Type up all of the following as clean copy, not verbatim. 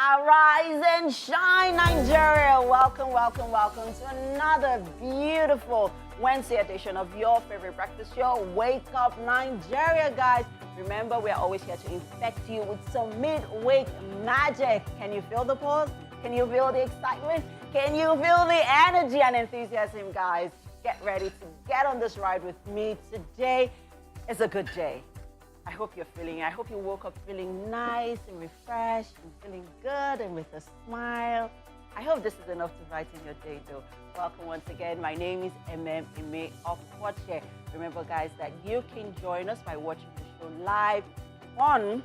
Arise and shine, Nigeria. Welcome, welcome, welcome to another beautiful Wednesday edition of your favorite breakfast show, Wake Up Nigeria, guys. Remember, we are always here to infect you with some midweek magic. Can you feel the pulse? Can you feel the excitement? Can you feel the energy and enthusiasm, guys? Get ready to get on this ride with me. Today is a good day. I hope I hope you woke up feeling nice and refreshed and feeling good and with a smile. I hope this is enough to brighten your day, though. Welcome once again. My name is Ime Okwoche. Remember, guys, that you can join us by watching the show live on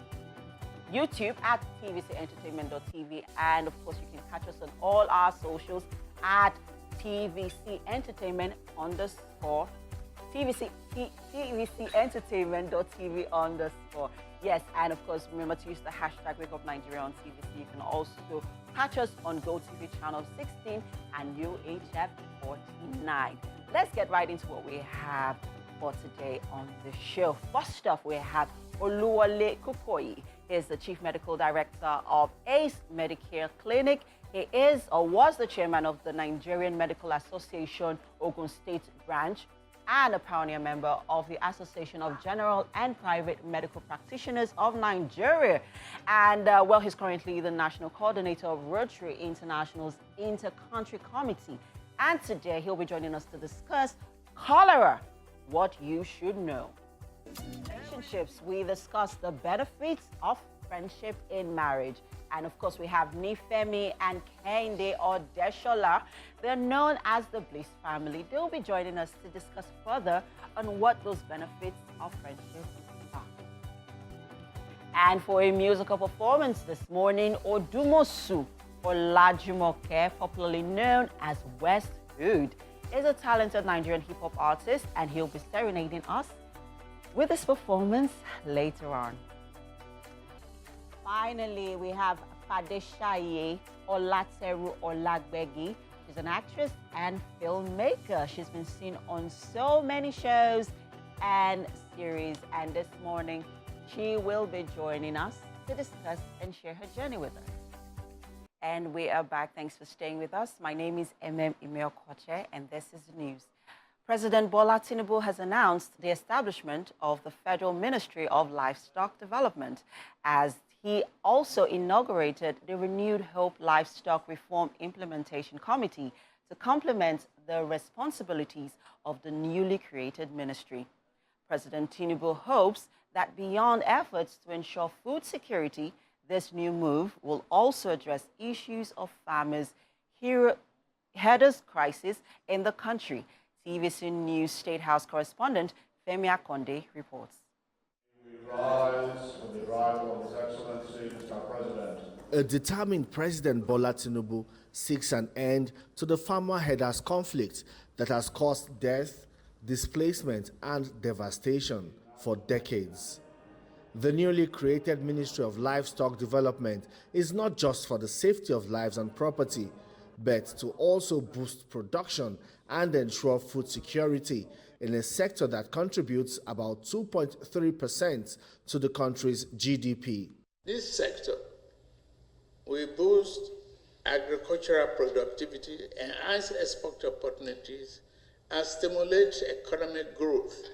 YouTube at tvcentertainment.tv. And, of course, you can catch us on all our socials at tvcentertainment_. tvcentertainment.tv_. Yes, and of course, remember to use the hashtag Wake Up Nigeria on TVC. You can also catch us on GOTV channel 16 and UHF 49. Let's get right into what we have for today on the show. First off, we have Oluwole Kukoyi. He is the Chief Medical Director of ACE Medicare Clinic. He is or was the chairman of the Nigerian Medical Association Ogun State branch, and a pioneer member of the Association of General and Private Medical Practitioners of Nigeria. And, well, he's currently the National Coordinator of Rotary International's Inter-Country Committee. And today he'll be joining us to discuss cholera, what you should know. Relationships, we discuss the benefits of friendship in marriage. And of course, we have Nifemi and Kende or Deshola. They're known as the Bliss family. They'll be joining us to discuss further on what those benefits of friendship are. And for a musical performance this morning, Odumosu Olajumoke, popularly known as West Hood, is a talented Nigerian hip-hop artist, and he'll be serenading us with his performance later on. Finally, we have Fadeshaye Olateru Olagbegi. She's an actress and filmmaker. She's been seen on so many shows and series. And this morning, she will be joining us to discuss and share her journey with us. And we are back. Thanks for staying with us. My name is Ime Okwoche, and this is the news. President Bola Tinubu has announced the establishment of the Federal Ministry of Livestock Development, as he also inaugurated the Renewed Hope Livestock Reform Implementation Committee to complement the responsibilities of the newly created ministry. President Tinubu hopes that beyond efforts to ensure food security, this new move will also address issues of farmers' headers crisis in the country. TVC News State House correspondent Femi Akonde reports. We rise with the arrival of His Excellency, Mr. President. A determined President Bola Tinubu seeks an end to the farmer-headers conflict that has caused death, displacement, and devastation for decades. The newly created Ministry of Livestock Development is not just for the safety of lives and property, but to also boost production and ensure food security in a sector that contributes about 2.3% to the country's GDP. This sector will boost agricultural productivity, enhance export opportunities, and stimulate economic growth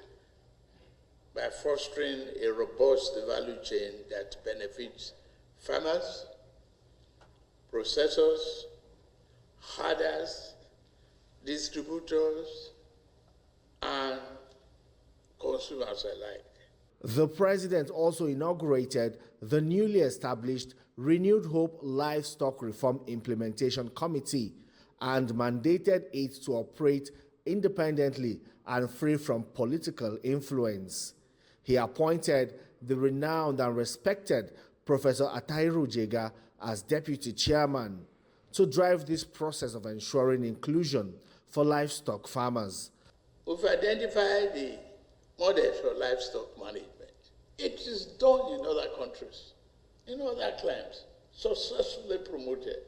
by fostering a robust value chain that benefits farmers, processors, herders, distributors, and consumers alike. The president also inaugurated the newly established Renewed Hope Livestock Reform Implementation Committee and mandated it to operate independently and free from political influence. He appointed the renowned and respected Professor Atairu Jega as deputy chairman to drive this process of ensuring inclusion for livestock farmers. We've identified the model for livestock management. It is done in other countries, in other climes, successfully promoted.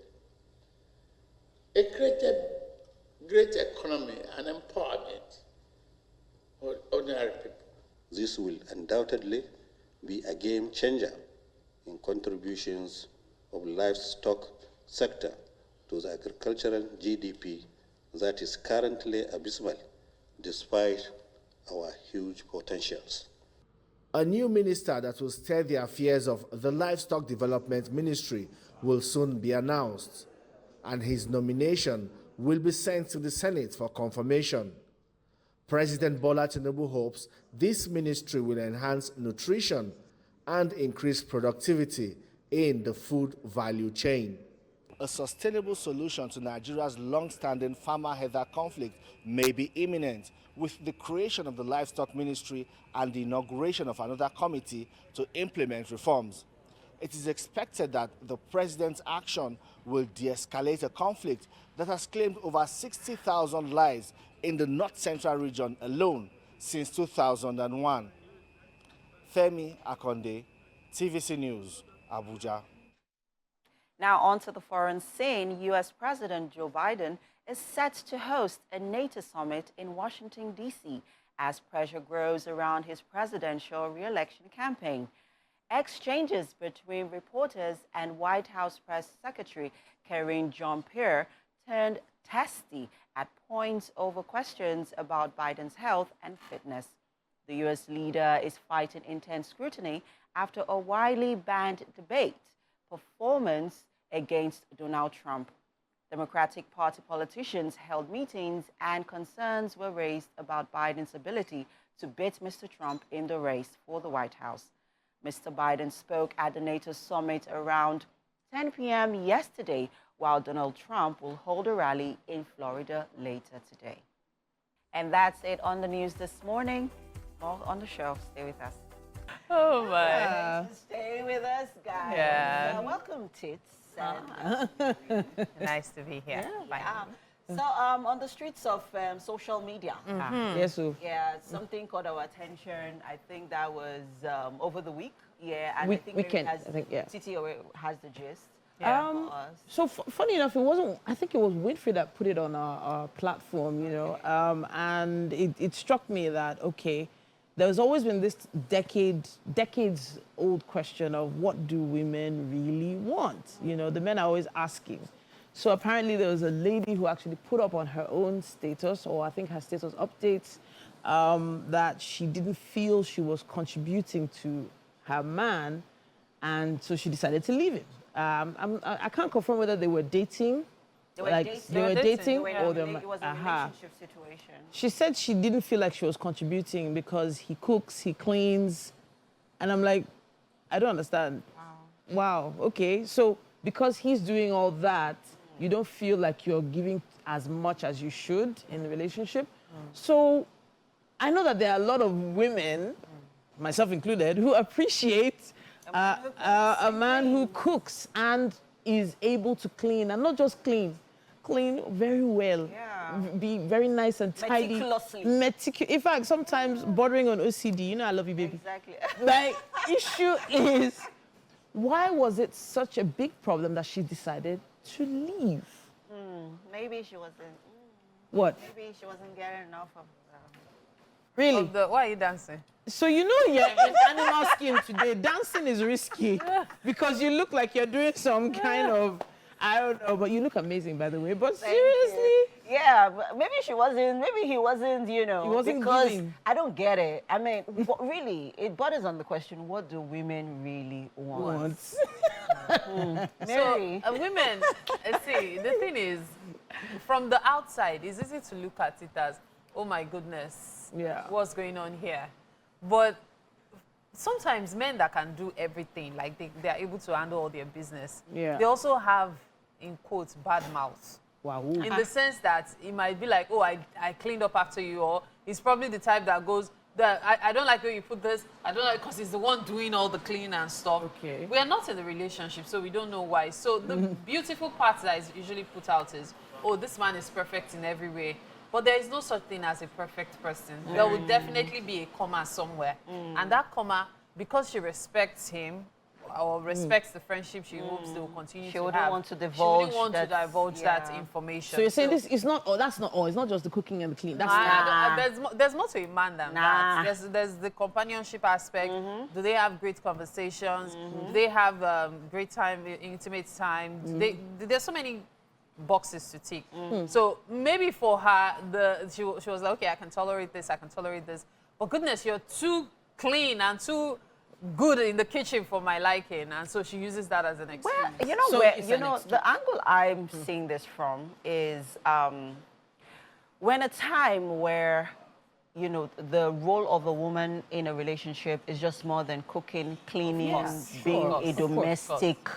It created great economy and empowerment for ordinary people. This will undoubtedly be a game changer in contributions of livestock sector to the agricultural GDP that is currently abysmal despite our huge potentials. A new minister that will steer the affairs of the Livestock Development Ministry will soon be announced, and his nomination will be sent to the Senate for confirmation. President Bola Tinubu hopes this ministry will enhance nutrition and increase productivity in the food value chain. A sustainable solution to Nigeria's long-standing farmer-heather conflict may be imminent with the creation of the Livestock Ministry and the inauguration of another committee to implement reforms. It is expected that the president's action will de-escalate a conflict that has claimed over 60,000 lives in the north-central region alone since 2001. Femi Akonde, TVC News, Abuja. Now on to the foreign scene. U.S. President Joe Biden is set to host a NATO summit in Washington, D.C. as pressure grows around his presidential re-election campaign. Exchanges between reporters and White House Press Secretary Karine Jean-Pierre turned testy at points over questions about Biden's health and fitness. The U.S. leader is fighting intense scrutiny after a widely banned debate performance against Donald Trump. Democratic Party politicians held meetings and concerns were raised about Biden's ability to beat Mr. Trump in the race for the White House. Mr. Biden spoke at the NATO summit around 10 p.m. yesterday, while Donald Trump will hold a rally in Florida later today. And that's it on the news this morning. More on the show. Stay with us. Oh my. Stay with us, guys. Yeah. Welcome, Tits. Nice to be here. Bye. So on the streets of social media, Yes, sir. yeah, something caught our attention. I think that was over the week. Yeah, and I think Weekend, maybe I think, yeah. Titi has the gist. Yeah. For us. So funny enough, it wasn't. I think it was Winfrey that put it on our platform, you know, and it struck me that okay, there's always been this decades-old question of what do women really want? You know, the men are always asking. So apparently there was a lady who actually put up on her own status, or I think her status updates, that she didn't feel she was contributing to her man, and so she decided to leave him. I can't confirm whether they were dating. They were dating. They were dating, It or was a relationship situation. She said she didn't feel like she was contributing because he cooks, he cleans, and I'm like, I don't understand. Wow. Okay. So because he's doing all that, you don't feel like you're giving as much as you should in the relationship. So I know that there are a lot of women, myself included, who appreciate a man who cooks and is able to clean, and not just clean very well, be very nice and tidy. Meticulously. In fact, sometimes bordering on OCD. You know, I love you, baby. Exactly. My issue is, why was it such a big problem that she decided to leave? Maybe she wasn't. What? Maybe she wasn't getting enough of. Really? Why are you dancing? So you know you're in animal skin today. Dancing is risky because you look like you're doing some kind of, I don't know, but you look amazing, by the way. But seriously? Yeah, but maybe she wasn't, maybe he wasn't, you know. He wasn't because giving. I don't get it. I mean, really, it borders on the question, what do women really want? Mary. So, women, see, the thing is, from the outside, it's easy to look at it as, oh my goodness, what's going on here? But sometimes men that can do everything, like they are able to handle all their business, they also have, in quotes, bad mouths. Wow. In the sense that it might be like, oh, I cleaned up after you, or he's probably the type that goes, I don't like the way you put this, I don't like, because he's the one doing all the cleaning and stuff. Okay. We are not in the relationship, so we don't know why. So the beautiful part that is usually put out is, oh, this man is perfect in every way. But there is no such thing as a perfect person. There will definitely be a comma somewhere. And that comma, because she respects him, or respects the friendship she hopes they will continue She to wouldn't have. want to She divulge wouldn't want to that- divulge yeah. that information. So you're saying this is not, that's not all. It's not just the cooking and the cleaning. That's There's more to a man than Nah. that. There's the companionship aspect. Do they have great conversations? Do they have great time, intimate time? There's so many boxes to tick. So maybe for her, she was like, okay, I can tolerate this, I can tolerate this. But goodness, you're too clean and too good in the kitchen for my liking, and so she uses that as an excuse. Well, you know, So it's an excuse. the angle I'm seeing this from is when a time where, you know, the role of a woman in a relationship is just more than cooking, cleaning, being a domestic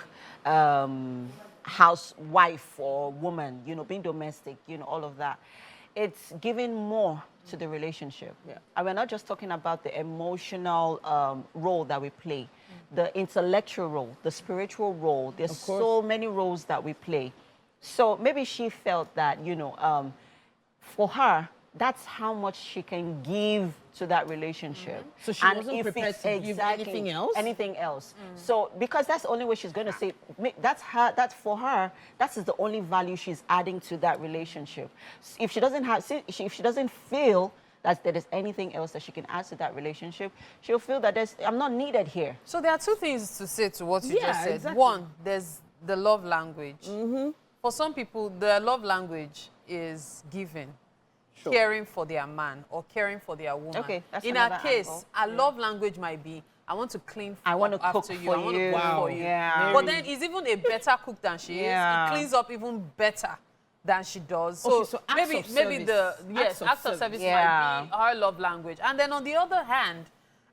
housewife or woman, you know, being domestic, you know, all of that. It's giving more to the relationship. Yeah. And we're not just talking about the emotional role that we play, the intellectual role, the spiritual role. There's so many roles that we play. So maybe she felt that, you know, for her, that's how much she can give to that relationship. So she wasn't prepared to give anything else? Anything else. So because that's the only way she's going to say, that's her, that's for her, that is the only value she's adding to that relationship. If she doesn't have, if she doesn't feel that there is anything else that she can add to that relationship, she'll feel that I'm not needed here. So there are two things to say to what you just said. Exactly. One, there's the love language. For some people, the love language is giving. Caring for their man or caring for their woman. Okay, that's in our another case, angle. our love language might be, I want to clean I want to up cook after you. for I want you. to cook for you. Yeah. But then he's even a better cook than she is. He cleans up even better than she does. So, Okay, so acts maybe of maybe the service. acts of service might be her love language. And then on the other hand,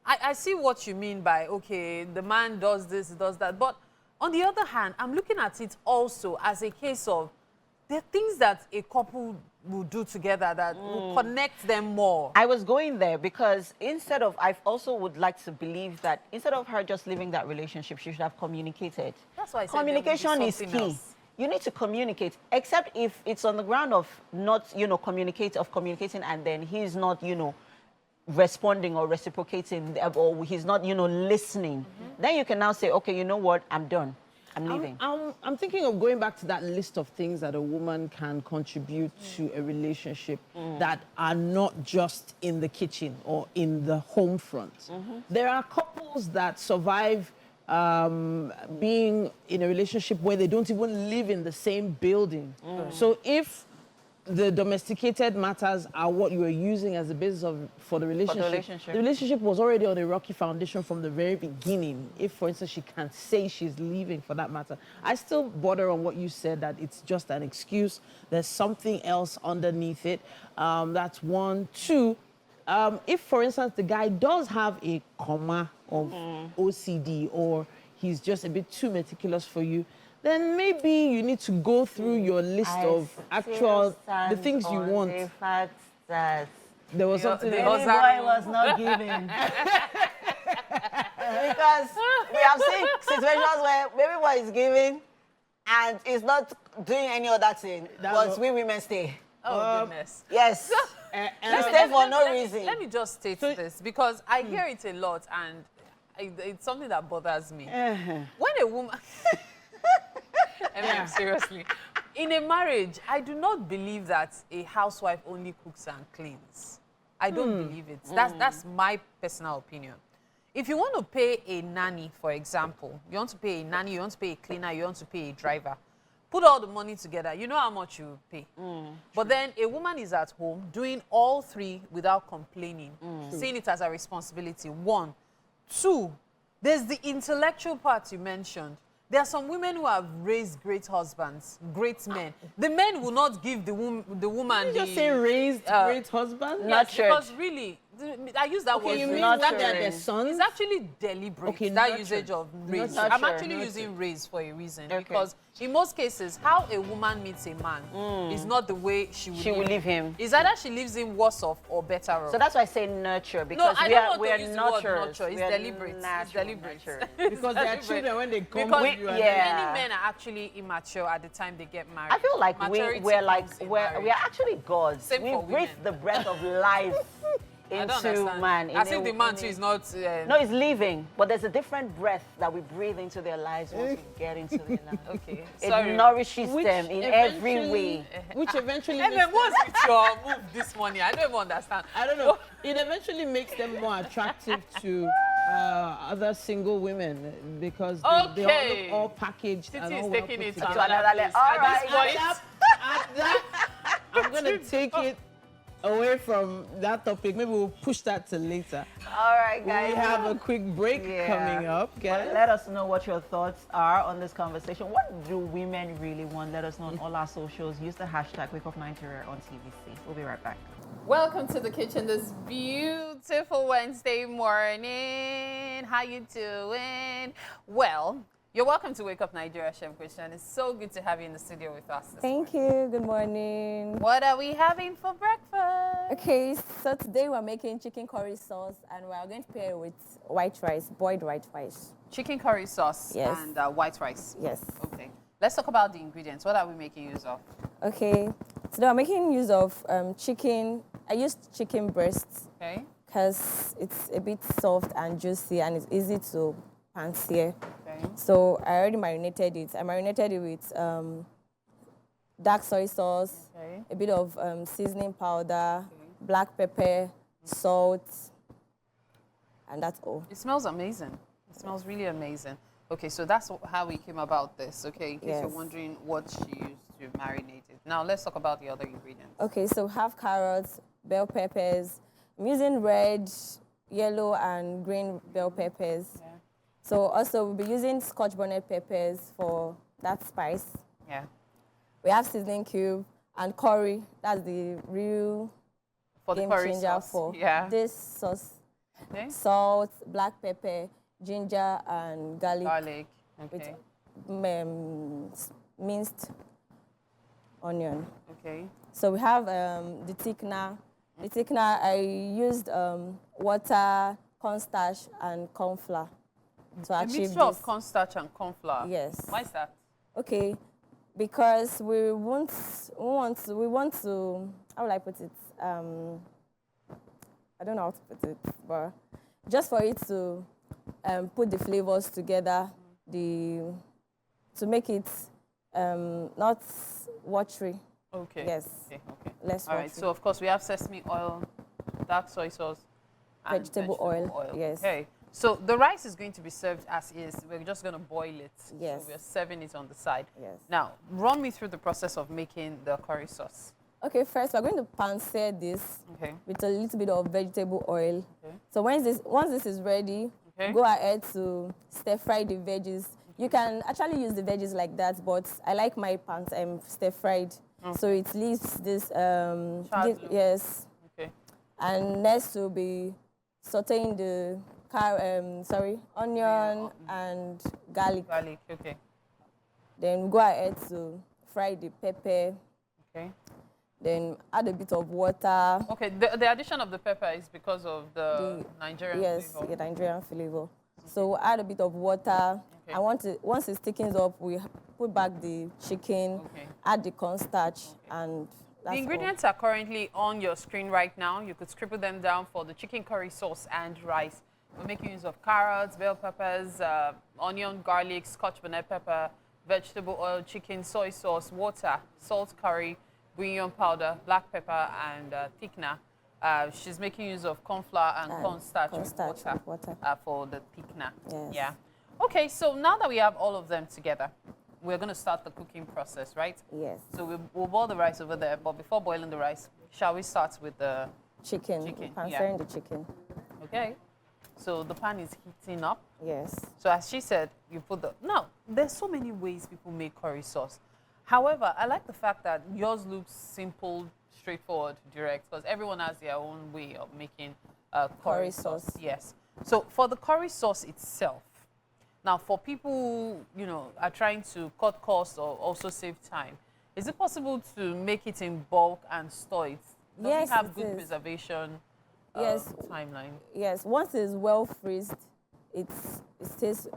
I see what you mean by, okay, the man does this, does that. But on the other hand, I'm looking at it also as a case of there are things that a couple will do together that will connect them more. I was going there because instead of, I also would like to believe that instead of her just leaving that relationship, she should have communicated. That's why I said there will be communication is something key. else. You need to communicate, except if it's on the ground of not, you know, communicating and then he's not, you know, responding or reciprocating or he's not, you know, listening. Then you can now say, okay, you know what, I'm done. I'm leaving. I'm thinking of going back to that list of things that a woman can contribute to a relationship that are not just in the kitchen or in the home front. There are couples that survive being in a relationship where they don't even live in the same building. So if the domesticated matters are what you are using as the basis for the relationship. The relationship was already on a rocky foundation from the very beginning. If, for instance, she can't say she's leaving for that matter. I still border on what you said, that it's just an excuse. There's something else underneath it. That's one. Two, if, for instance, the guy does have a comma of OCD or he's just a bit too meticulous for you, then maybe you need to go through your list of the things you want. The fact that there was something the else. boy was not giving. Because we have seen situations where baby boy is giving and is not doing any other thing, but we women stay. Oh, goodness. Yes. Let's stay for no reason. Let me just state this, because I hear it a lot, and it's something that bothers me. When a woman... I mean, seriously. In a marriage, I do not believe that a housewife only cooks and cleans. I don't believe it. That's my personal opinion. If you want to pay a nanny, for example, you want to pay a nanny, you want to pay a cleaner, you want to pay a driver, put all the money together, you know how much you pay. But then a woman is at home doing all three without complaining, seeing it as a responsibility. One. Two, there's the intellectual part you mentioned. There are some women who have raised great husbands, great men. The men will not give the woman Did you just say raised great husbands? Not sure. Because really, I use that word. You mean not that they're true. their sons? It's actually deliberate, Okay, that nurtured. usage of raise. Nurtured. I'm actually Nurtured. using raise for a reason. Okay. Because in most cases, how a woman meets a man is not the way she will leave him. It's either she leaves him worse off or better off. So that's why I say nurture, no, because I we don't are want we to are use the word nurturers. nurture. It's We are deliberate. It's natural deliberate. nurturers. Because they are children when they come Because with you. and many men are actually immature at the time they get married. I feel like Maturity we're comes in marriage. actually gods. Same We for breathe women. the breath of life I don't into understand. man. As if the man too is not... No, it's living, but there's a different breath that we breathe into their lives once we get into their lives. Okay, It sorry. nourishes them in every way. Which eventually And makes then what's with your move this morning? I don't even understand. I don't know. It eventually makes them more attractive to other single women because they all look all packaged Titi and is all well taking put it to together. another place. All At right, this point, At that, I'm gonna take it away from that topic. Maybe we'll push that to later. All right, guys. We have a quick break coming up. Well, let us know what your thoughts are on this conversation. What do women really want? Let us know on all our socials. Use the hashtag WakeUpNigeria on TVC. We'll be right back. welcome to the kitchen this beautiful Wednesday morning. How you doing? Well, you're welcome to Wake Up Nigeria, Chef Christian. It's so good to have you in the studio with us this Thank you. Good morning. What are we having for breakfast? Okay, so today we're making chicken curry sauce and we're going to pair it with white rice, boiled white rice. Chicken curry sauce Yes. and white rice. Yes. Okay. Let's talk about the ingredients. What are we making use of? Okay, today I'm making use of chicken. I used chicken breasts Okay. because it's a bit soft and juicy and it's easy to pan-sear. Okay. So I already marinated it. I marinated it with dark soy sauce, Okay. a bit of seasoning powder, black pepper, salt, and that's all. It smells amazing. It smells really amazing. Okay, so that's how we came about this, okay? In case you're Yes. wondering what she used to marinate it. Now, let's talk about the other ingredients. Okay, so half carrots, bell peppers. I'm using red, yellow, and green bell peppers. Yeah. So also we'll be using Scotch bonnet peppers for that spice. Yeah. We have seasoning cube and curry. That's the real For the game curry changer sauce. for Yeah. this sauce. Okay. Salt, black pepper, ginger, and garlic, Garlic. Okay. with minced onion. Okay. So we have the thickener. The thickener, I used water, cornstarch, and corn flour to A achieve mixture of this. cornstarch and corn flour. Yes. Why is that? Okay, because we want to, how will I put it? I don't know how to put it, but just for it to put the flavors together, to make it not watery. Okay. Yes. Okay. Okay. Less All right. watery. So of course we have sesame oil, dark soy sauce, and Vegetable oil, yes. Okay. So the rice is going to be served as is. We're just going to boil it. Yes. So we're serving it on the side. Yes. Now, run me through the process of making the curry sauce. Okay, first we're going to pan-sear this Okay. with a little bit of vegetable oil. Okay. So once this is ready, Okay. go ahead to stir fry the veggies. You can actually use the veggies like that, but I like my stir fried, so it leaves this Charred look. yes. Okay. And next will be sautéing the onion and garlic. Garlic. Okay. Then go ahead to fry the pepper. Okay. Then add a bit of water. Okay. The addition of the pepper is because of the Nigerian Yes, flavor. yeah, Nigerian flavor. So we'll add a bit of water. Okay. And once it thickens up, we put back the chicken, Okay. add the cornstarch, and that's The ingredients are currently on your screen right now. You could scribble them down for the chicken curry sauce and rice. We're making use of carrots, bell peppers, onion, garlic, Scotch bonnet pepper, vegetable oil, chicken, soy sauce, water, salt, curry, bouillon powder, black pepper, and thickener. She's making use of corn flour and cornstarch with cornstarch water, with water. for the thickener. Yes. Yeah. Okay, so now that we have all of them together, we're going to start the cooking process, right? Yes. So we'll boil the rice over there, but before boiling the rice, shall we start with the Chicken. Chicken, Pan-searing the chicken. okay? So the pan is heating up. Yes. So as she said, you put the... Now, there's so many ways people make curry sauce. However, I like the fact that yours looks simple, straightforward, direct, because everyone has their own way of making curry sauce. Yes. So for the curry sauce itself, now for people who, are trying to cut costs or also save time, is it possible to make it in bulk and store it? Does Yes, it have it good is. preservation Yes. timeline? Yes. Once it's well freezed, it stays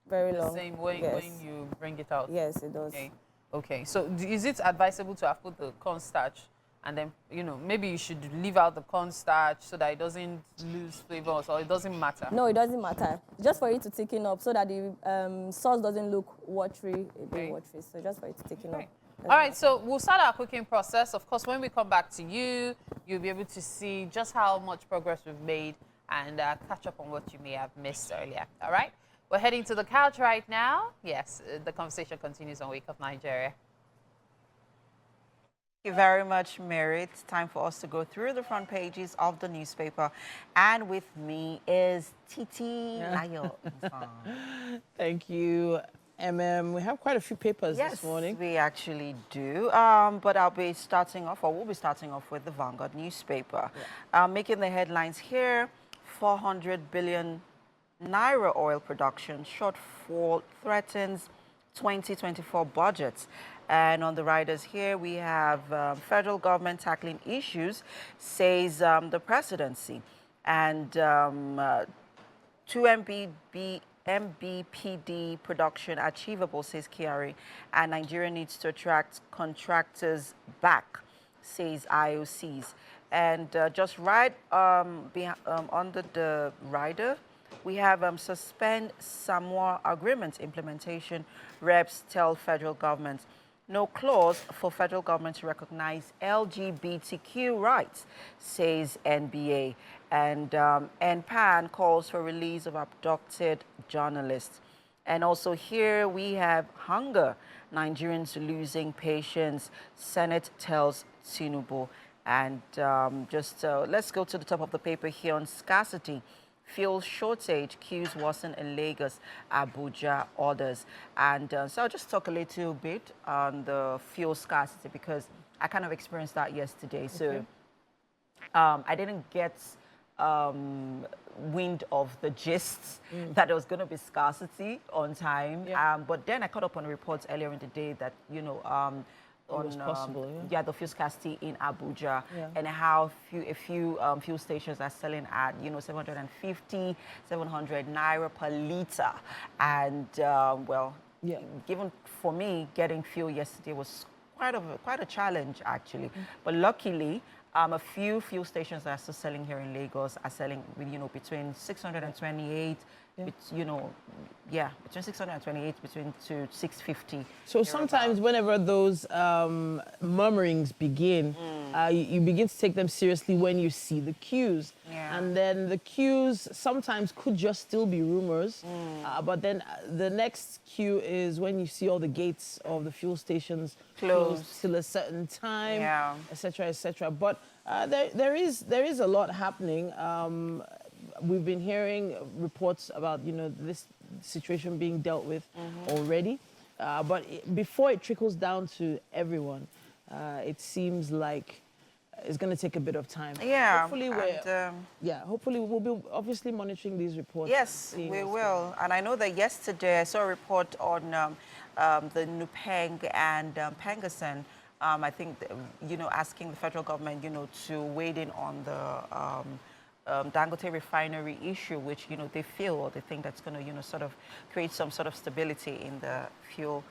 very The long. same way Yes. when you bring it out? Yes, it does. Okay. Okay. So is it advisable to have put the cornstarch and then, you know, maybe you should leave out the cornstarch so that it doesn't lose flavor, or it doesn't matter? No, it doesn't matter. Just for it to thicken up so that the sauce doesn't look watery, a bit watery. So just for it to thicken up. All right, so we'll start our cooking process. Of course, when we come back to you, you'll be able to see just how much progress we've made and catch up on what you may have missed earlier. All right? We're heading to the couch right now. Yes, the conversation continues on Wake Up Nigeria. Thank you very much, Mary. It's time for us to go through the front pages of the newspaper. And with me is Titi Layo. Thank you, We have quite a few papers this morning. Yes, we actually do. But we'll be starting off with the Vanguard newspaper. Making the headlines here, 400 billion Naira oil production shortfall threatens 2024 budgets. And on the riders here, we have federal government tackling issues, says the presidency. And 2 MBPD production achievable, says Kyari. And Nigeria needs to attract contractors back, says IOCs. And just right under the rider, we have suspend Samoa agreement implementation. Reps tell federal government. No clause for federal government to recognize LGBTQ rights, says NBA. And NPAN calls for release of abducted journalists. And also here we have hunger. Nigerians losing patience. Senate tells Tinubu. And let's go to the top of the paper here on scarcity. Fuel shortage, queues worsen in Lagos, Abuja orders. And so I'll just talk a little bit on the fuel scarcity because I kind of experienced that yesterday. So I didn't get wind of the gist that there was going to be scarcity on time. But then I caught up on reports earlier in the day that, you know, the fuel scarcity in Abuja and how a few fuel stations are selling at 750, 700 naira per liter, and given for me getting fuel yesterday was quite a challenge actually, but luckily. A few fuel stations that are still selling here in Lagos are selling with, between 628, between 628 to 650. So sometimes whenever those murmurings begin, you begin to take them seriously when you see the queues. And then the queues sometimes could just still be rumors. But then the next queue is when you see all the gates of the fuel stations closed till a certain time, etc., etc. But there is a lot happening. We've been hearing reports about, this situation being dealt with already. But before it trickles down to everyone, it seems like it's going to take a bit of time. Hopefully hopefully we'll be obviously monitoring these reports. Yes, we will. And I know that yesterday I saw a report on the Nupeng and Pengasen. I think, asking the federal government, to wade in on the Dangote refinery issue, which, they feel or they think that's going to, sort of create some sort of stability in the fuel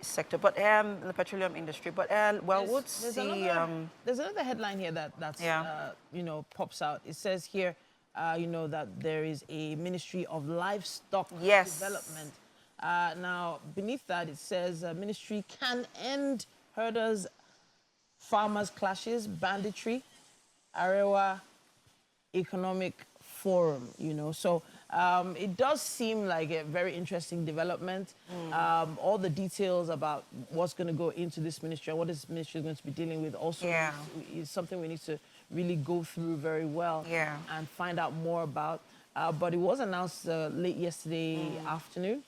sector, but the petroleum industry. But, we'll see. There's another headline here that's pops out. It says here, that there is a Ministry of Livestock Development. Now, beneath that, it says ministry can end herders, farmers clashes, banditry, Arewa Economic Forum, So it does seem like a very interesting development. All the details about what's going to go into this ministry and what this ministry is going to be dealing with also is something we need to really go through very well and find out more about. But it was announced late yesterday afternoon.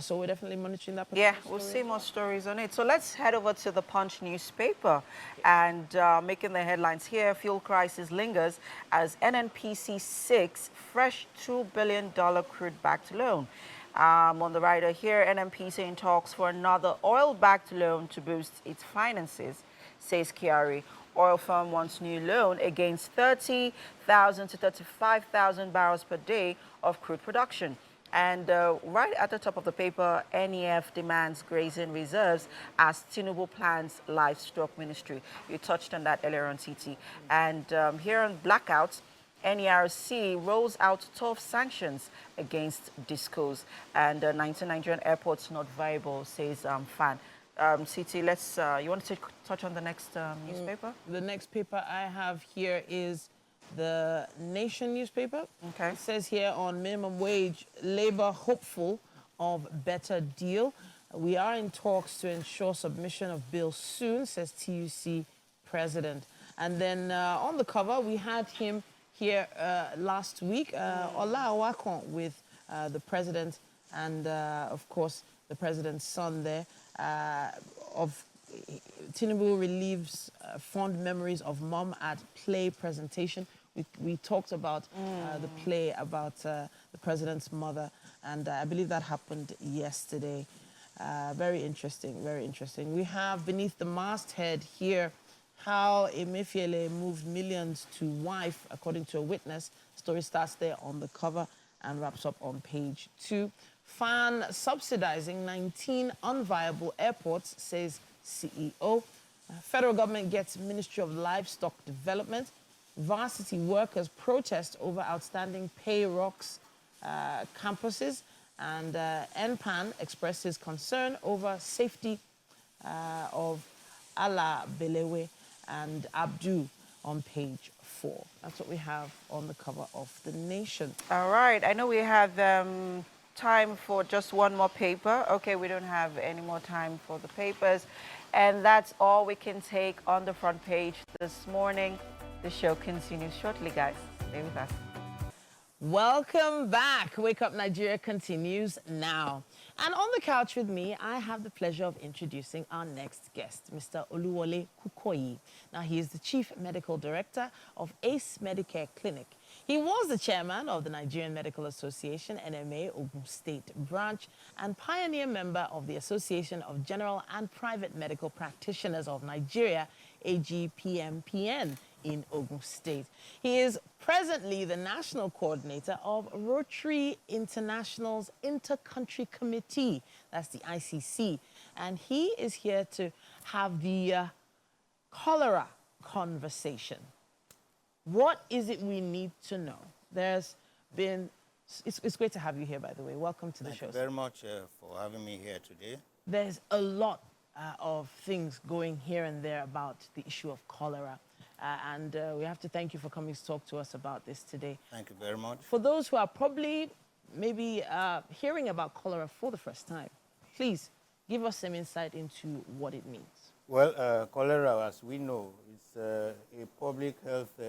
So we're definitely monitoring that. We'll see more stories on it. So let's head over to the Punch newspaper and making the headlines here. Fuel crisis lingers as NNPC seeks fresh $2 billion crude-backed loan. On the rider here, NNPC in talks for another oil-backed loan to boost its finances, says Kyari. Oil firm wants new loan against 30,000 to 35,000 barrels per day of crude production. And right at the top of the paper, NEF demands grazing reserves as Tinubu plans livestock ministry. You touched on that earlier on, TT. And here on blackouts, NERC rolls out tough sanctions against discos. And 19 Nigerian airports not viable, says FAN. CT, let's, you want to touch on the next newspaper? The next paper I have here is the Nation newspaper. Okay. It says here on minimum wage, labor hopeful of better deal. We are in talks to ensure submission of bill soon, says TUC president. And then on the cover, we had him here last week, Ola Awakon with the president and, of course, the president's son there of Tinubu relieves fond memories of mom at play presentation. We talked about the play about the president's mother, and I believe that happened yesterday. Very interesting, very interesting. We have beneath the masthead here how Emefiele moved millions to wife, according to a witness. Story starts there on the cover and wraps up on page 2. FAN subsidizing 19 unviable airports, says CEO. Federal government gets Ministry of Livestock Development. Varsity workers protest over outstanding pay rocks campuses. And NPAN expresses concern over safety of Ala Belewe and Abdu on page 4. That's what we have on the cover of The Nation. All right. I know we have time for just one more paper. Okay, we don't have any more time for the papers. And that's all we can take on the front page this morning. The show continues shortly, guys. Stay with us. Welcome back. Wake Up Nigeria continues now. And on the couch with me, I have the pleasure of introducing our next guest, Mr. Oluwole Kukoyi. Now, he is the Chief Medical Director of ACE Medicare Clinic. He was the chairman of the Nigerian Medical Association, NMA, Ogun State Branch, and pioneer member of the Association of General and Private Medical Practitioners of Nigeria, AGPMPN, in Ogun State. He is presently the national coordinator of Rotary International's Inter-Country Committee, that's the ICC, and he is here to have the cholera conversation. What is it we need to know? There's been, it's great to have you here, by the way. Welcome to the show. Thank you very much for having me here today. There's a lot of things going here and there about the issue of cholera. And we have to thank you for coming to talk to us about this today. Thank you very much. For those who are probably maybe hearing about cholera for the first time, please give us some insight into what it means. Well, cholera, as we know, is a public health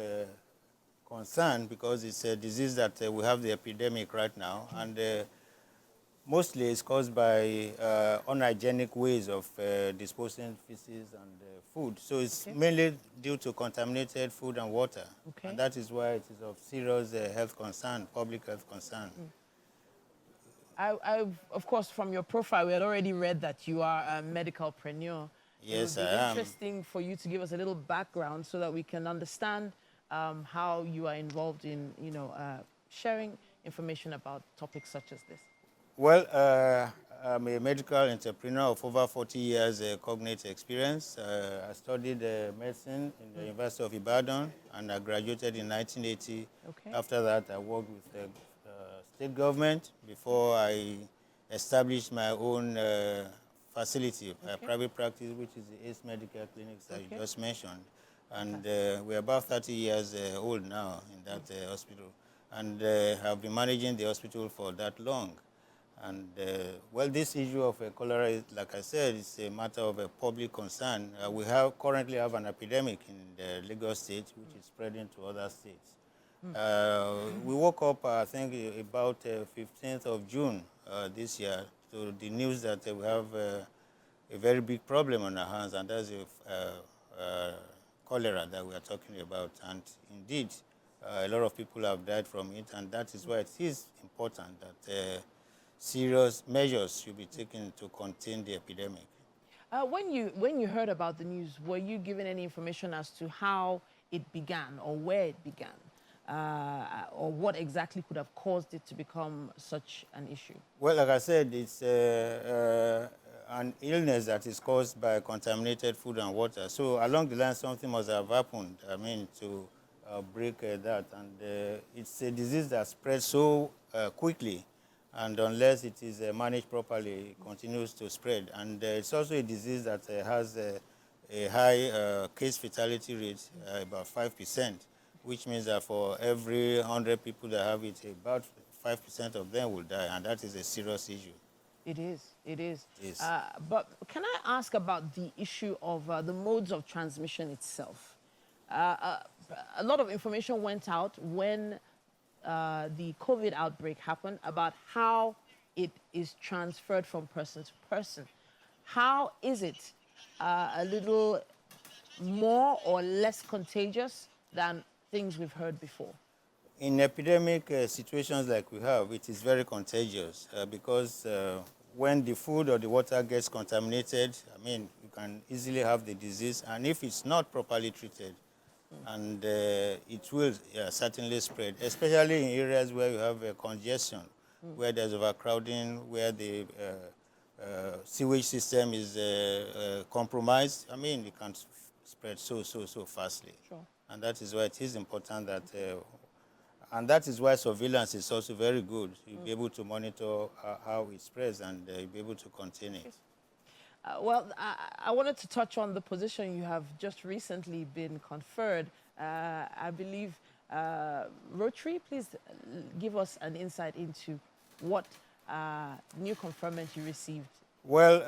concern because it's a disease that we have the epidemic right now. And mostly it's caused by unhygienic ways of disposing feces and food. So it's mainly due to contaminated food and water. And that is why it is of serious health concern, public health concern. Of course, from your profile, we had already read that you are a medicalpreneur. Yes, it would be I am. interesting for you to give us a little background so that we can understand how you are involved in, sharing information about topics such as this. Well, I'm a medical entrepreneur of over 40 years cognitive experience. I studied medicine in the University of Ibadan, and I graduated in 1980. After that, I worked with the state government before I established my own facility, private practice, which is the ACE Medical Clinics that you just mentioned. And we're about 30 years old now in that hospital, and have been managing the hospital for that long. And, well, this issue of cholera, like I said, is a matter of a public concern. We currently have an epidemic in the Lagos state, which is spreading to other states. We woke up, I think, about 15th of June this year to the news that we have a very big problem on our hands, and that's cholera that we are talking about. And indeed, a lot of people have died from it, and that is why it is important that serious measures should be taken to contain the epidemic. When you heard about the news, were you given any information as to how it began or where it began? or what exactly could have caused it to become such an issue? Well, like I said, it's an illness that is caused by contaminated food and water. So along the line, something must have happened, I mean, to break that. And it's a disease that spreads so quickly. And unless it is managed properly, it continues to spread. And it's also a disease that has a high case fatality rate, about 5%, which means that for every 100 people that have it, about 5% of them will die, and that is a serious issue. It is, it is. Yes. But can I ask about the issue of the modes of transmission itself? A lot of information went out when the COVID outbreak happened about how it is transferred from person to person. How is it a little more or less contagious than things we've heard before? In epidemic situations like we have, it is very contagious because when the food or the water gets contaminated, I mean, you can easily have the disease, and if it's not properly treated, and it will certainly spread, especially in areas where you have congestion, where there's overcrowding, where the sewage system is compromised. I mean, it can spread so fastly. Sure. And that is why it is important that, and that is why surveillance is also very good. You'll be able to monitor how it spreads, and you'll be able to contain it. Well, I wanted to touch on the position you have just recently been conferred. I believe Rotary, please give us an insight into what new conferment you received. Well,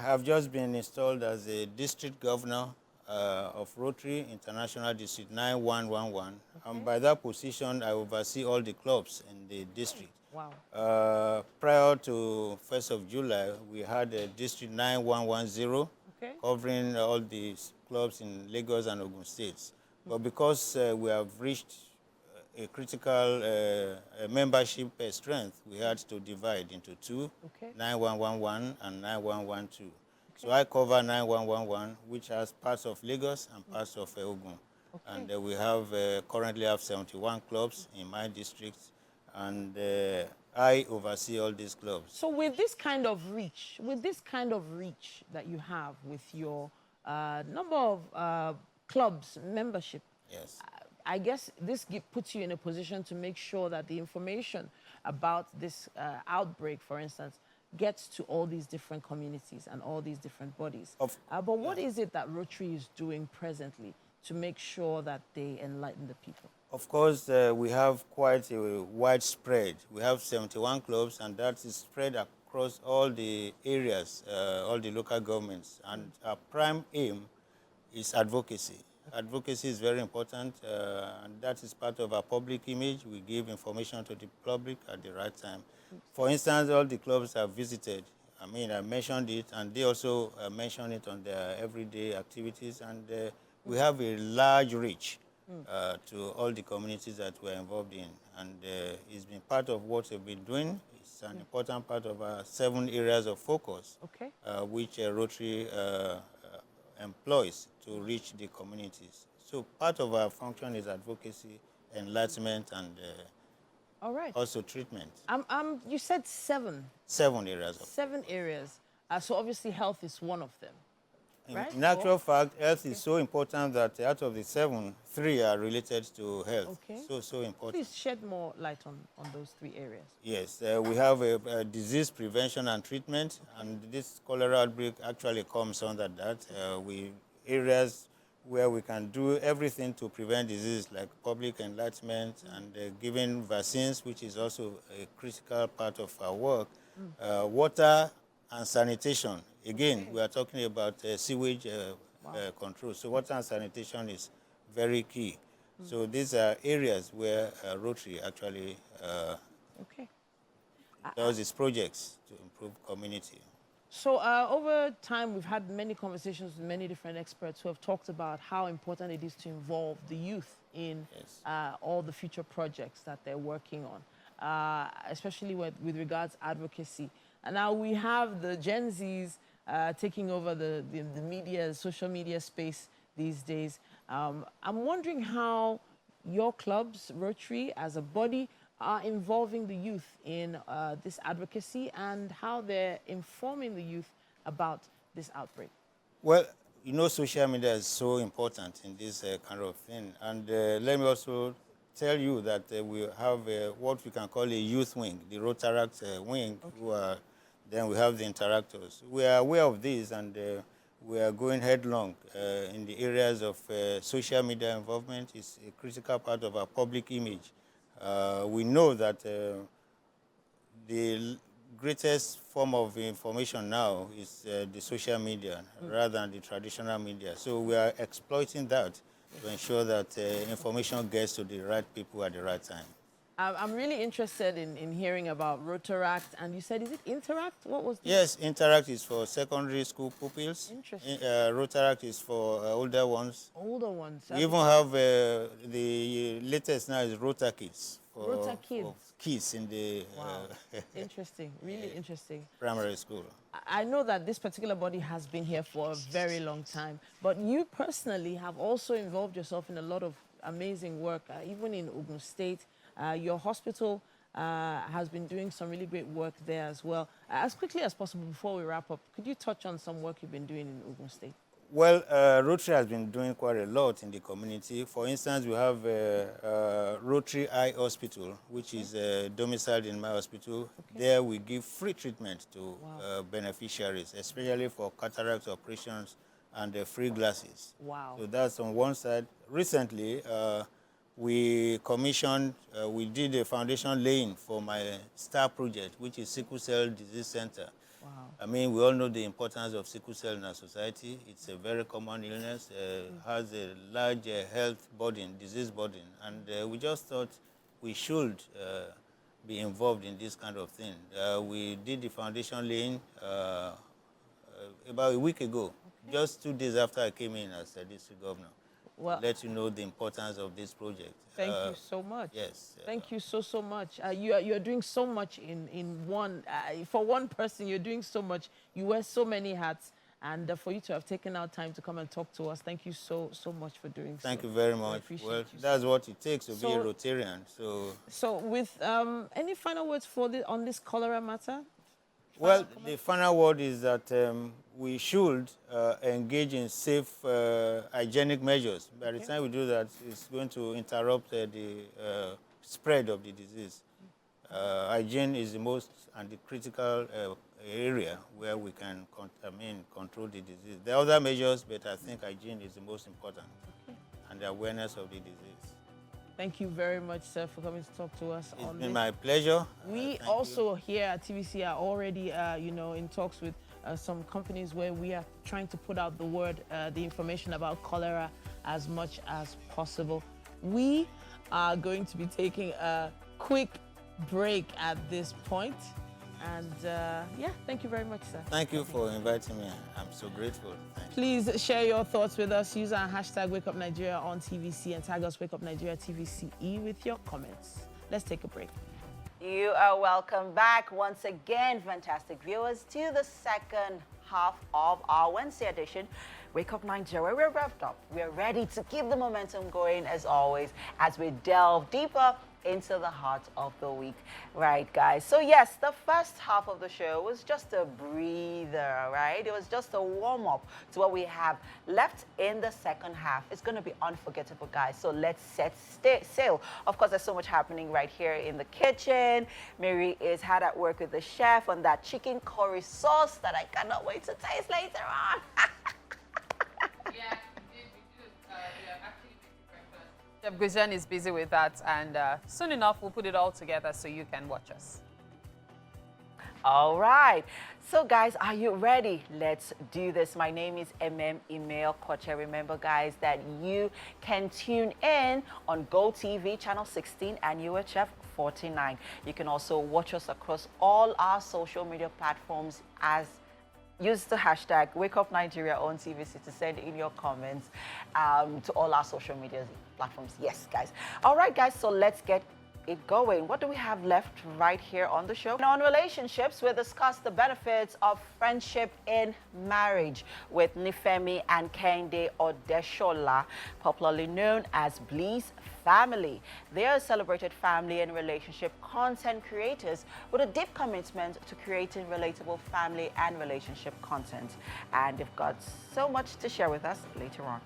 I've just been installed as a district governor of Rotary International District 9111. Okay. And by that position, I oversee all the clubs in the district. Wow. Prior to 1st of July, we had a District 9110, Okay. covering all the clubs in Lagos and Ogun states. But because we have reached a critical membership strength, we had to divide into two, Okay. 9111 and 9112. So I cover 9111, which has parts of Lagos and parts of Ogun. Okay. And we have currently have 71 clubs in my district, and I oversee all these clubs. So with this kind of reach, that you have with your number of clubs membership, Yes. I guess this puts you in a position to make sure that the information about this outbreak, for instance, gets to all these different communities and all these different bodies. But what is it that Rotary is doing presently to make sure that they enlighten the people? Of course, we have quite a widespread. We have 71 clubs, and that is spread across all the areas, all the local governments. And our prime aim is advocacy. Advocacy is very important, and that is part of our public image. We give information to the public at the right time. For instance, all the clubs I've visited, I mean, I mentioned it, and they also mention it on their everyday activities, and we have a large reach to all the communities that we're involved in, and it's been part of what we've been doing. It's an important part of our 7 areas of focus, Okay. Which Rotary employs to reach the communities. So part of our function is advocacy, enlightenment, and All right. also treatment. You said 7. 7 areas. 7 areas. So obviously health is one of them. Right? In actual fact, health is so important that out of the 7, 3 are related to health. Okay. So important. Please shed more light on those 3 areas. Yes, we have a disease prevention and treatment, and this cholera outbreak actually comes under that. Areas where we can do everything to prevent disease, like public enlightenment and giving vaccines, which is also a critical part of our work. Water and sanitation. Again, we are talking about sewage control. So water and sanitation is very key. So these are areas where Rotary actually does its projects to improve community. So over time, we've had many conversations with many different experts who have talked about how important it is to involve the youth in all the future projects that they're working on, especially with regards to advocacy. And now we have the Gen Zs taking over the media, social media space these days. I'm wondering how your clubs, Rotary, as a body, are involving the youth in this advocacy and how they're informing the youth about this outbreak? Well, you know, social media is so important in this kind of thing. And let me also tell you that we have what we can call a youth wing, the Rotaract wing, then we have the interactors. We are aware of this, and we are going headlong in the areas of social media involvement. It's a critical part of our public image. We know that the greatest form of information now is the social media rather than the traditional media. So we are exploiting that to ensure that information gets to the right people at the right time. I'm really interested in hearing about Rotaract, and you said, is it Interact? What was this? Yes, Interact is for secondary school pupils. Interesting. Rotaract is for older ones. Older ones. We even have the latest now is Rota Kids. Rota Kids. For kids in the Interesting, really interesting. primary school. I know that this particular body has been here for a very long time, but you personally have also involved yourself in a lot of amazing work, even in Ogun State. Your hospital has been doing some really great work there as well. As quickly as possible, before we wrap up, could you touch on some work you've been doing in Ogun State? Well, Rotary has been doing quite a lot in the community. For instance, we have Rotary Eye Hospital, which is domiciled in my hospital. Okay. There we give free treatment to beneficiaries, especially for cataract operations and free glasses. Wow. So that's on one side. Recently, we commissioned, we did a foundation laying for my STAR project, which is Sickle Cell Disease Center. Wow. I mean, we all know the importance of sickle cell in our society. It's a very common illness, has a large health burden, disease burden, and we just thought we should be involved in this kind of thing. We did the foundation laying about a week ago, just 2 days after I came in as a district governor. Well, let you know the importance of this project. Thank you so much. Yes. Thank you so much. You're doing so much in one, for one person, you're doing so much. You wear so many hats, and for you to have taken out time to come and talk to us, thank you so much for doing so. Thank you very much. Well, that's what it takes to be a Rotarian. So with any final words for on this cholera matter? Well, the final word is that we should engage in safe hygienic measures. By the time we do that, it's going to interrupt the spread of the disease. Hygiene is the most and the critical area where we can control the disease. There are other measures, but I think hygiene is the most important, and the awareness of the disease. Thank you very much, sir, for coming to talk to us. It's been my pleasure. We also here at TVC are already, in talks with some companies where we are trying to put out the word, the information about cholera as much as possible. We are going to be taking a quick break at this point. And thank you very much, sir. Thank you for inviting me. I'm so grateful. Please share your thoughts with us. Use our hashtag #WakeUpNigeria on TVC and tag us WakeUpNigeria TVCE with your comments. Let's take a break. You are welcome back once again, fantastic viewers, to the second half of our Wednesday edition. Wake Up Nigeria. We're wrapped up. We're ready to keep the momentum going as always as we delve deeper into the heart of the week. Right, guys? So yes, the first half of the show was just a breather, right? It was just a warm-up to what we have left in the second half. It's going to be unforgettable, guys. So let's set sail. Of course, there's so much happening right here in the kitchen. Mary is hard at work with the chef on that chicken curry sauce that I cannot wait to taste later on. Yeah, we did. Actually breakfast. Chef Gujan is busy with that, and soon enough we'll put it all together so you can watch us. All right. So, guys, are you ready? Let's do this. My name is Email Koche. Remember, guys, that you can tune in on GOTV channel 16 and UHF 49. You can also watch us across all our social media platforms as use the hashtag WakeUpNigeria on TVC to send in your comments to all our social media platforms. Yes, guys. All right, guys, so let's get it going. What do we have left right here on the show? On relationships, we'll discuss the benefits of friendship in marriage with Nifemi and Kende Odeshola, popularly known as Bliss Family. They are celebrated family and relationship content creators with a deep commitment to creating relatable family and relationship content. And they've got so much to share with us later on.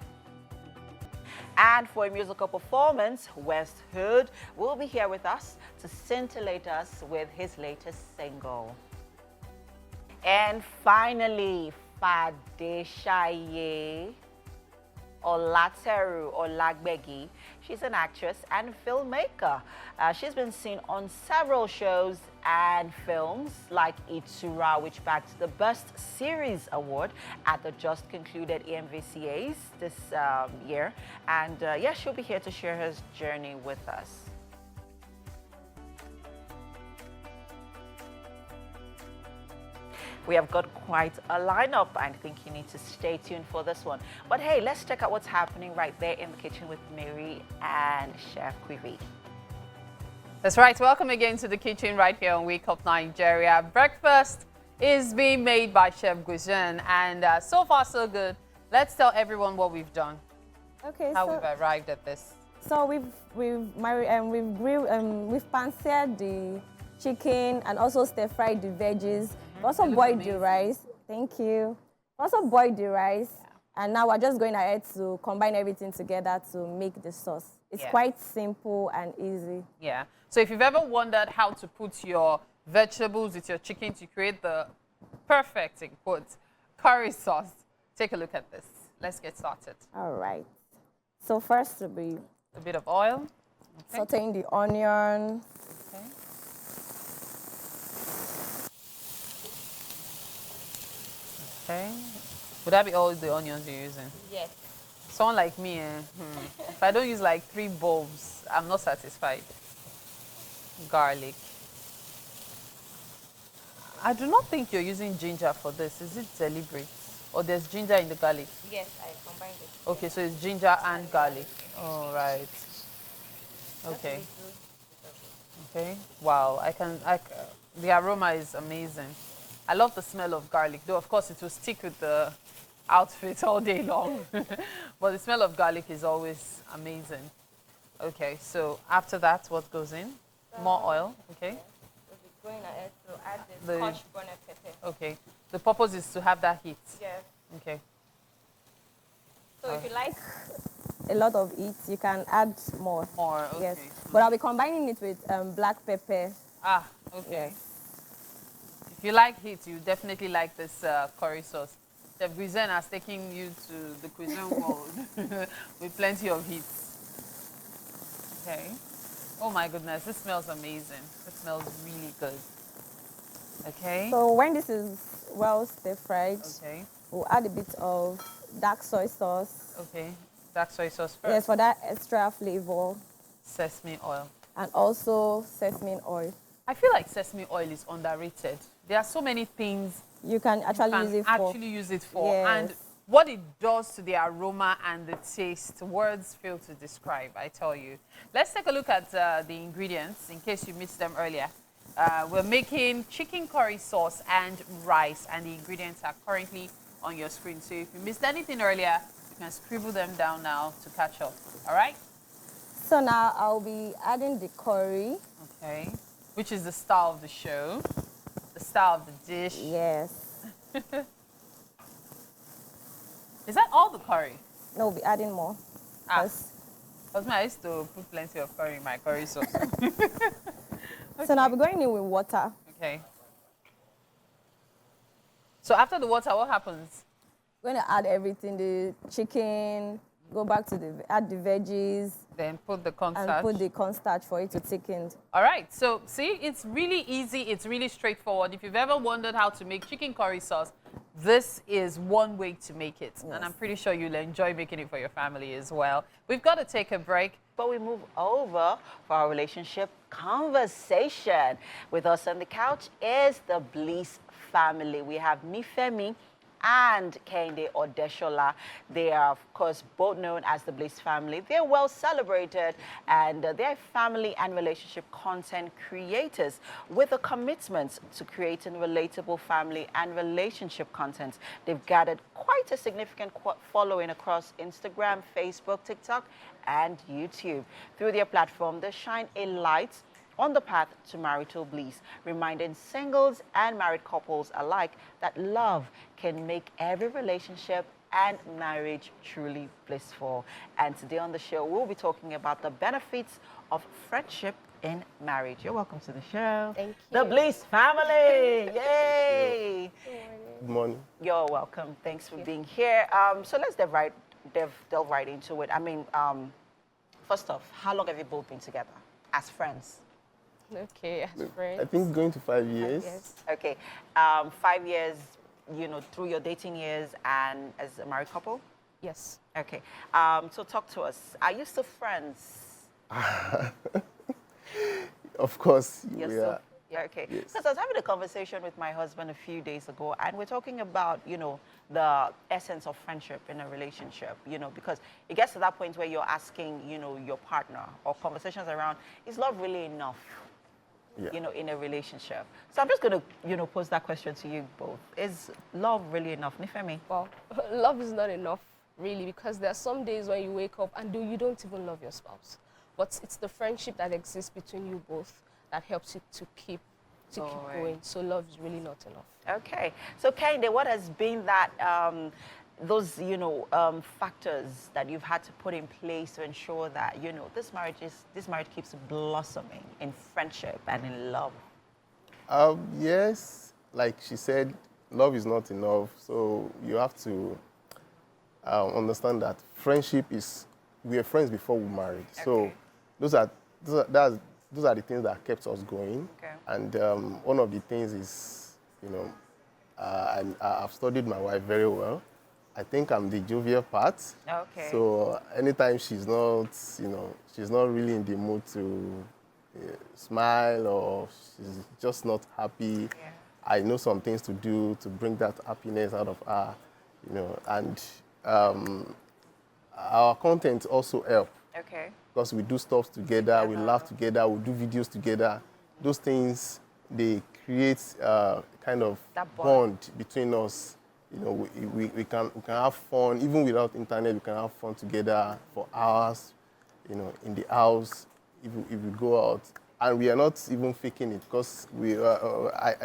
And for a musical performance, West Hood will be here with us to scintillate us with his latest single. And finally, Fadeshaye Olateru Olagbegi. She's an actress and filmmaker. She's been seen on several shows and films like Itsura, which bagged the Best Series Award at the just concluded EMVCAs this year. And yeah, she'll be here to share her journey with us. We have got quite a lineup. I think you need to stay tuned for this one. But hey, let's check out what's happening right there in the kitchen with Mary and Chef Quivi. That's right. Welcome again to the kitchen right here on Wake Up Nigeria. Breakfast is being made by Chef Guizen, and so far so good. Let's tell everyone what we've done. Okay, how we've arrived at this. So we've pan-seared the chicken and also stir-fried the veggies. We also boiled the rice. Thank you. We also boiled the rice, and now we're just going ahead to combine everything together to make the sauce. It's quite simple and easy. Yeah. So if you've ever wondered how to put your vegetables with your chicken to create the perfect, in quotes, curry sauce, take a look at this. Let's get started. All right. So first will be a bit of oil. Okay. Sauteing the onion. Okay. Okay. Would that be all the onions you're using? Yes. Someone like me, if I don't use like 3 bulbs, I'm not satisfied. Garlic. I do not think you're using ginger for this. Is it deliberate? Or there's ginger in the garlic? Yes, I combined it. Okay, so it's ginger and garlic. All right. Okay. Okay. Wow, the aroma is amazing. I love the smell of garlic, though of course it will stick with the outfit all day long. But the smell of garlic is always amazing. Okay, so after that, what goes in? More oil, okay? We'll be going ahead to add the scotch bonnet pepper. Okay. The purpose is to have that heat. Yes. Okay. So if you like a lot of it, you can add more. More, okay. Yes. But I'll be combining it with black pepper. Ah, okay. Yes. If you like heat, you definitely like this curry sauce. Chef Guizen has taken you to the cuisine world with plenty of heat. Okay. Oh my goodness, this smells amazing. It smells really good. Okay. So when this is well stir-fried, okay, we'll add a bit of dark soy sauce. Okay, dark soy sauce first. Yes, for that extra flavor. Sesame oil. And also sesame oil. I feel like sesame oil is underrated. There are so many things you can actually use it for. Yes. And what it does to the aroma and the taste, words fail to describe, I tell you. Let's take a look at the ingredients in case you missed them earlier. We're making chicken curry sauce and rice, and the ingredients are currently on your screen. So if you missed anything earlier, you can scribble them down now to catch up. All right? So now I'll be adding the curry. Okay. Which is the star of the show, the star of the dish. Yes. Is that all the curry? No, we'll be adding more. Because I used to put plenty of curry in my curry sauce. Okay. So now I'll be going in with water. Okay. So after the water, what happens? We're going to add everything, the chicken, go back to add the veggies. Then put the cornstarch. And put the cornstarch for it to thicken. All right. So see, it's really easy. It's really straightforward. If you've ever wondered how to make chicken curry sauce, this is one way to make it. Yes. And I'm pretty sure you'll enjoy making it for your family as well. We've got to take a break. But we move over for our relationship conversation. With us on the couch is the Bliss family. We have Nifemi and Kehinde Odeshola. They are, of course, both known as the Bliss family. They're well celebrated, and they're family and relationship content creators with a commitment to creating relatable family and relationship content. They've gathered quite a significant following across Instagram, Facebook, TikTok, and YouTube. Through their platform, they shine a light on the path to marital bliss, reminding singles and married couples alike that love can make every relationship and marriage truly blissful. And today on the show, we'll be talking about the benefits of friendship in marriage. You're welcome to the show. Thank you. The Bliss family. Yay! Good morning. You're welcome. Thanks for being here. So let's delve right into it. I mean, first off, how long have you both been together as friends? Okay, as friends. I think going to 5 years. Okay, 5 years, through your dating years and as a married couple? Yes. Okay, so talk to us. Are you still friends? Of course, You're we still, are. yeah, okay. Yes. Because I was having a conversation with my husband a few days ago, and we're talking about, the essence of friendship in a relationship, because it gets to that point where you're asking, your partner, or conversations around, is love really enough? Yeah. In a relationship. So I'm just going to, pose that question to you both. Is love really enough? Nifemi? Well, love is not enough, really, because there are some days when you wake up and you don't even love your spouse. But it's the friendship that exists between you both that helps you to keep going. So love is really not enough. Okay. So Kehinde, what has been that those factors that you've had to put in place to ensure that this marriage keeps blossoming in friendship and in love? Yes, like she said, love is not enough. So you have to understand that friendship is, we were friends before we married. Okay. So those are the things that kept us going. Okay. And one of the things is, I've studied my wife very well. I think I'm the jovial part. Okay. So anytime she's not, she's not really in the mood to smile, or she's just not happy, yeah. I know some things to do to bring that happiness out of her, and our content also help. Okay. Because we do stuff together, we laugh together, we do videos together. Those things, they create kind of that bond between us. We can have fun, even without internet, we can have fun together for hours, in the house, if we go out. And we are not even faking it, because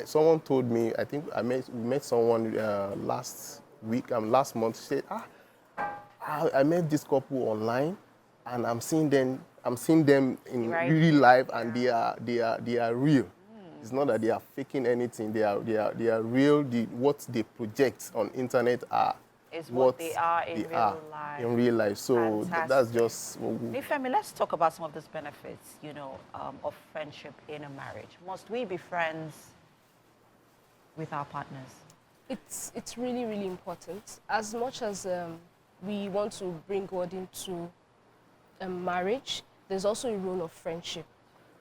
someone told me, I think we met someone last month, she said, I met this couple online, and I'm seeing them in real life, and they are real. It's not that they are faking anything. They are real. What they project on internet is what they are in real life. So that's just. Nifemi, let's talk about some of those benefits, of friendship in a marriage. Must we be friends with our partners? It's really, really important. As much as we want to bring God into marriage, there's also a role of friendship.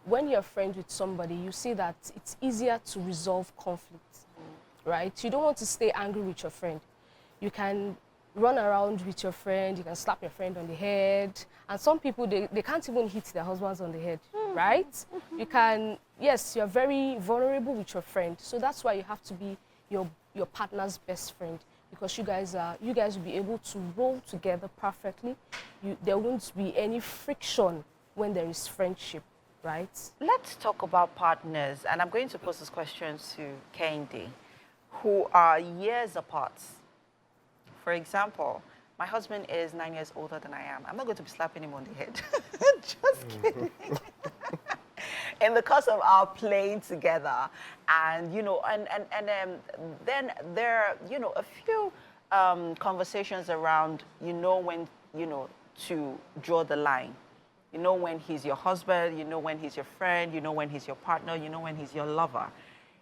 When you're friends with somebody, you see that it's easier to resolve conflict, right? You don't want to stay angry with your friend. You can run around with your friend, you can slap your friend on the head, and some people, they can't even hit their husbands on the head, right? You can, yes, you're very vulnerable with your friend, so that's why you have to be your partner's best friend, because you guys will be able to roll together perfectly. There won't be any friction when there is friendship. Right. Let's talk about partners, and I'm going to pose this question to Kehinde, who are years apart. For example, my husband is 9 years older than I am. I'm not going to be slapping him on the head. Just kidding. In the course of our playing together, and then there are a few conversations around when to draw the line. You know when he's your husband, you know when he's your friend, you know when he's your partner, you know when he's your lover.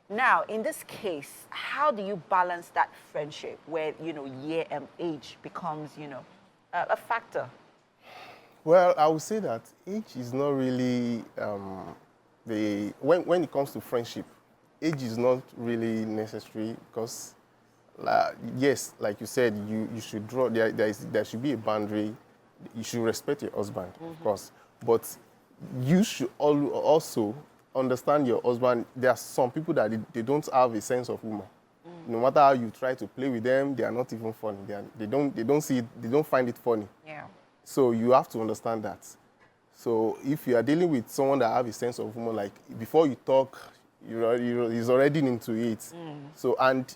Now, in this case, how do you balance that friendship where, year and age becomes, a factor? Well, I would say that age is not really when it comes to friendship, age is not really necessary, because yes, like you said, you should draw, there should be a boundary. You should respect your husband, of course. But you should also understand your husband. There are some people that they don't have a sense of humor. No matter how you try to play with them, they are not even funny. They don't find it funny. Yeah. So you have to understand that. So if you are dealing with someone that have a sense of humor, like before you talk, he's already into it. So and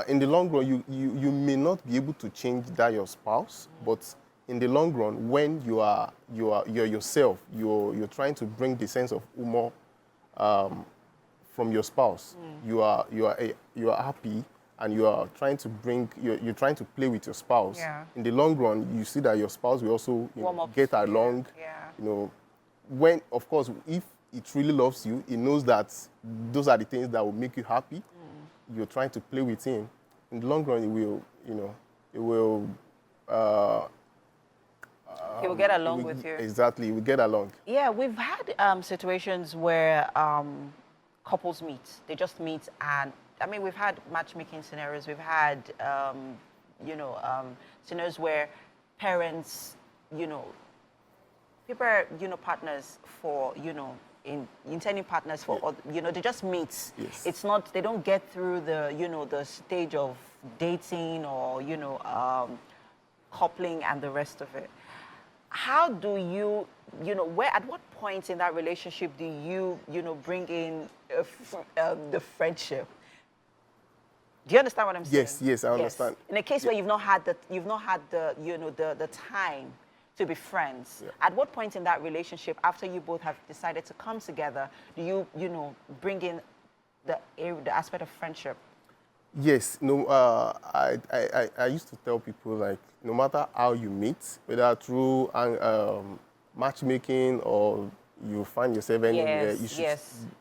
in the long run, you may not be able to change that your spouse, but in the long run, when you're yourself, you're trying to bring the sense of humor from your spouse. You are happy, and you're trying to play with your spouse. Yeah. In the long run, you see that your spouse will also get along. Yeah. When, of course, if it really loves you, it knows that those are the things that will make you happy. You're trying to play with him. In the long run, it will He will get along with you. Exactly, we get along. Yeah, we've had situations where couples meet. They just meet, and I mean, we've had matchmaking scenarios. We've had, scenarios where parents, people are, partners for, intending partners for, they just meet. Yes. It's not, they don't get through the, the stage of dating or, coupling and the rest of it. How do you, at what point in that relationship do you, bring in the friendship? Do you understand what I'm saying? Yes, I understand. In a case where you've not had the, the time to be friends. Yeah. At what point in that relationship, after you both have decided to come together, do you, bring in the aspect of friendship? Yes, I used to tell people, like, no matter how you meet, whether through matchmaking or you find yourself anywhere, you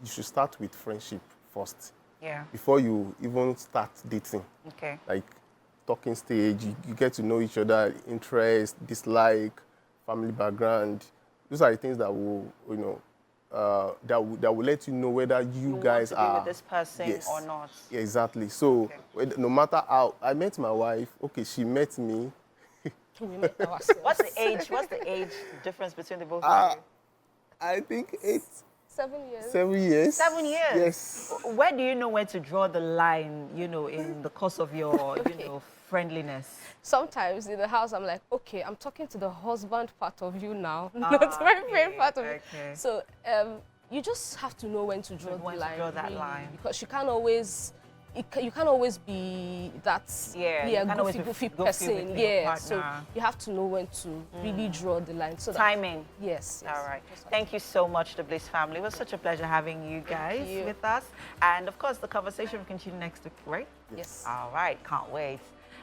should start with friendship first. Yeah. Before you even start dating. Okay. Like talking stage, you get to know each other, interest, dislike, family background. Those are the things that will, that will let you know whether you guys want to are be with this person or not. Yeah, exactly. So no matter how I met my wife, okay, she met me. What's the age difference between the both of you? I think 7 years. 7 years. 7 years. Yes. Where do you know where to draw the line, in the course of your, friendliness? Sometimes in the house, I'm like, okay, I'm talking to the husband part of you now, not my friend part of you. So you just have to know when to draw the line. That line. Because you can't always, you can't always be that goofy person. Yeah, so you have to know when to really draw the line. So timing. Yes. All right. Thank you so much, the Bliss family. It was such a pleasure having you guys with us. And of course, the conversation will continue next week, right? Yes. All right. Can't wait.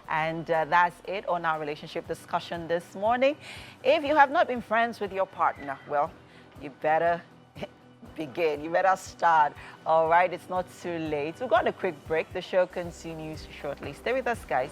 And that's it on our relationship discussion this morning. If you have not been friends with your partner, well, you better begin. You better start. All right, it's not too late. We've got a quick break. The show continues shortly. Stay with us, guys.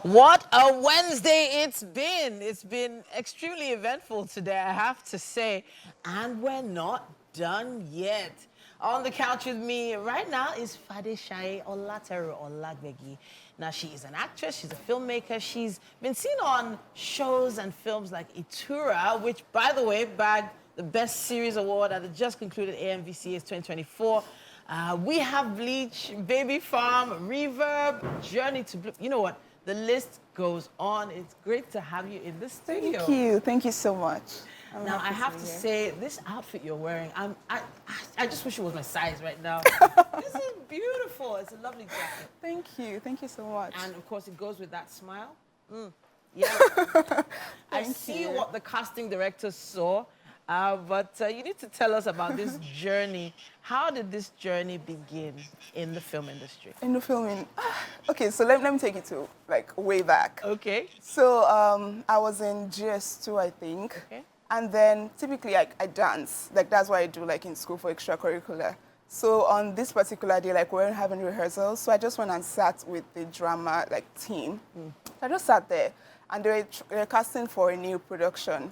What a Wednesday it's been. It's been extremely eventful today, I have to say. And we're not done yet. On the couch with me right now is Fadeshaye Olateru Olagbegi. Now, she is an actress, she's a filmmaker, she's been seen on shows and films like Itura, which, by the way, bagged the Best Series Award at the just concluded AMVCA's 2024. We have Bleach, Baby Farm, Reverb, Journey to Blue. You know what? The list goes on. It's great to have you in the studio. Thank you. Thank you so much. Now, I have to say, this outfit you're wearing, I just wish it was my size right now. This is beautiful. It's a lovely jacket. Thank you. Thank you so much. And, of course, it goes with that smile. Yeah. I see what the casting director saw, but you need to tell us about this journey. How did this journey begin in the film industry? In the filming? Okay, so let me take you to, like, way back. Okay. So I was in GS2, I think. Okay. And then typically I dance. Like, that's what I do, like, in school for extracurricular. So on this particular day, like, we weren't having rehearsals. So I just went and sat with the drama, like, team. So I just sat there. And they were casting for a new production.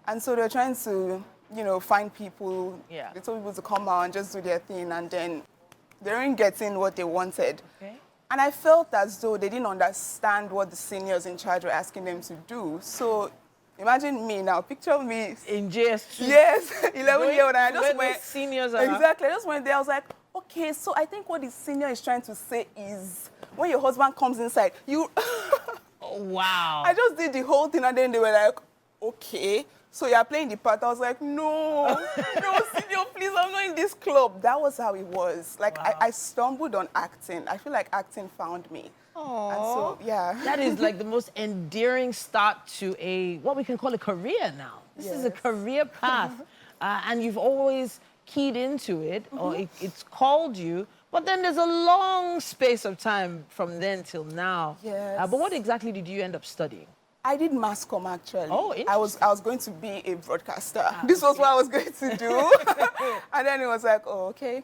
And so they were trying to, find people. Yeah. They told people to come out and just do their thing. And then they weren't getting what they wanted. Okay. And I felt as though they didn't understand what the seniors in charge were asking them to do. So imagine me now, picture me. In JS2. Yes, 11-year-old. I just went. Seniors are. Exactly, I just went there. I was like, okay, so I think what the senior is trying to say is when your husband comes inside, you. Oh, wow. I just did the whole thing and then they were like, okay. So you're playing the part. I was like, no, no, senior, please, I'm not in this club. That was how it was. Like, wow. I stumbled on acting. I feel like acting found me. Aww. And so, yeah. That is like the most endearing start to what we can call a career now. This is a career path. And you've always keyed into it, or it's called you. But then there's a long space of time from then till now. Yes. But what exactly did you end up studying? I did mass comm, actually. Oh, interesting. I was going to be a broadcaster. This was what I was going to do. And then it was like, oh, okay.